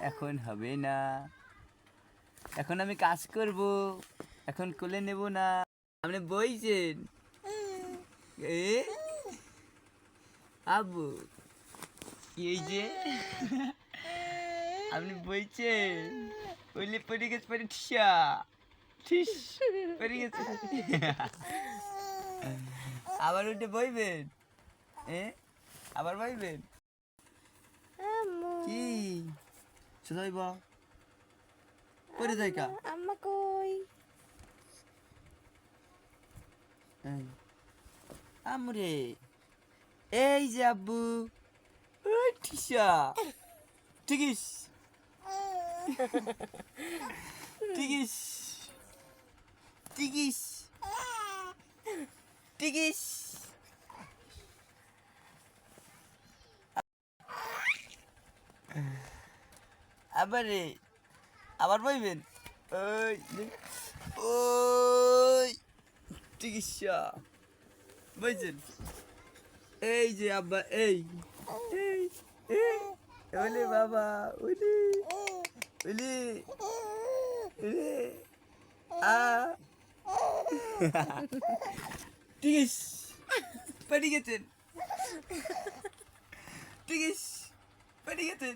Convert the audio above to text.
এখন হবে না, এখন আমি কাজ করব, এখন কোলে নেব না। আপনি বইছেন এ আব্বু, এই যে আপনি বইছেন, ওইলে পড়ে গেছে, পড়ে ঠিসা ঠিস পড়ে গেছে। আবার উঠে বইবেন, আবার বইবেন কি শুধাই বা পড়ে যাই কা আম্মা কই? আমরে এই যে আব্বু, ওই ঠিসা ঠিকিস ঠিকিস ঠিকিস ঠিকিস। আবারে আবার বইবেন, ওই ওই চিকিৎসা বুঝছেন। এই যে আব্বা, এই এই এই ওলে বাবা, ওলে ওলে ওলে আ টিকিস পড়ে গেছেন, টিকিস পড়ে গেছেন।